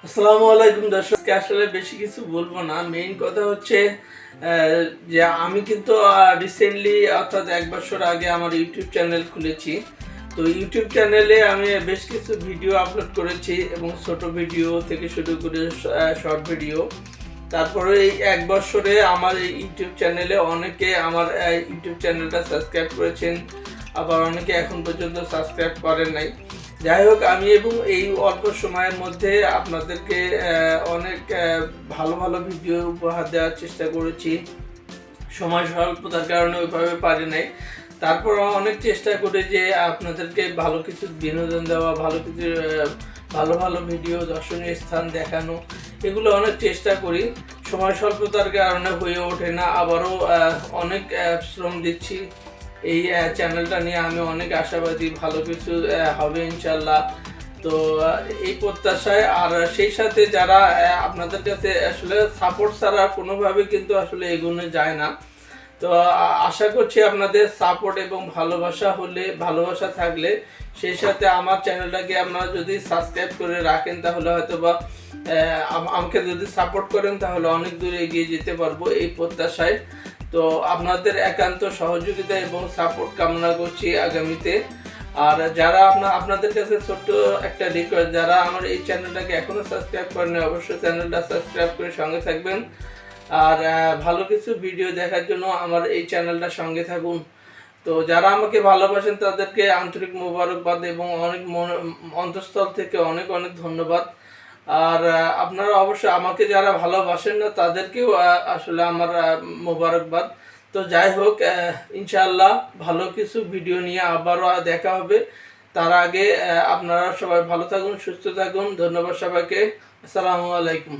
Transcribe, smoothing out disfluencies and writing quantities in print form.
আসসালামু আলাইকুম দর্শক, আসলে বেশি কিছু বলবো না। মেইন কথা হচ্ছে যে আমি কিন্তু রিসেন্টলি অর্থাৎ 1 বছর আগে আমার ইউটিউব চ্যানেল খুলেছি। তো ইউটিউব চ্যানেলে আমি বেশ কিছু ভিডিও আপলোড করেছি এবং ছোট ভিডিও থেকে শুরু করে শর্ট ভিডিও। তারপরে এই 1 বছরে আমার এই ইউটিউব চ্যানেলে অনেকে আমার ইউটিউব চ্যানেলটা সাবস্ক্রাইব করেছেন, আবার অনেকে এখন পর্যন্ত সাবস্ক্রাইব করেন নাই। যাই হোক, আমি এবং এই অল্প সময়ের মধ্যে আপনাদেরকে অনেক ভালো ভালো ভিডিও উপহার দেওয়ার চেষ্টা করেছি। সময় স্বল্পতার কারণে ওইভাবে পারি নাই। তারপর অনেক চেষ্টা করে যে আপনাদেরকে ভালো কিছু বিনোদন দেওয়া, ভালো কিছু ভালো ভালো ভিডিও, দর্শনীয় স্থান দেখানো, এগুলো অনেক চেষ্টা করি। সময় স্বল্পতার কারণে হয়ে ওঠে না। আবারও অনেক শ্রম দিচ্ছি এই চ্যানেলটা নিয়ে। আমি অনেক আশাবাদী ভালো কিছু হবে ইনশাল্লাহ। তো এই প্রত্যাশায়, আর সেই সাথে যারা আপনাদের কাছে আসলে সাপোর্ট ছাড়া কোনোভাবে কিন্তু আসলে এগোনো যায় না। তো আশা করছি আপনাদের সাপোর্ট এবং ভালোবাসা থাকলে, সেই সাথে আমার চ্যানেলটাকে আপনারা যদি সাবস্ক্রাইব করে রাখেন, তাহলে হয়তো বা আমাকে যদি সাপোর্ট করেন তাহলে অনেক দূরে এগিয়ে যেতে পারবো এই প্রত্যাশায়। তো আপনাদের একান্ত সহযোগিতা এবং সাপোর্ট কামনা করছি আগামীতে। আর যারা আপনাদের কাছে ছোট্ট একটা রিকোয়েস্ট, যারা আমার এই চ্যানেলটাকে এখনো সাবস্ক্রাইব করেন, অবশ্যই চ্যানেলটা সাবস্ক্রাইব করে সঙ্গে থাকবেন। আর ভালো কিছু ভিডিও দেখার জন্য আমার এই চ্যানেলটা সঙ্গে থাকুন। তো যারা আমাকে ভালোবাসেন তাদেরকে আন্তরিক মোবারকবাদ এবং অনেক অন্তঃস্থল থেকে অনেক অনেক ধন্যবাদ। আর আপনারা অবশ্যই আমাকে যারা ভালোবাসেন না তাদেরকেও আসলে আমার মোবারকবাদ। তো যাই হোক, ইনশাআল্লাহ ভালো কিছু ভিডিও নিয়ে আবারও দেখা হবে। তার আগে আপনারা সবাই ভালো থাকুন, সুস্থ থাকুন। ধন্যবাদ সবাইকে। আসসালামু আলাইকুম।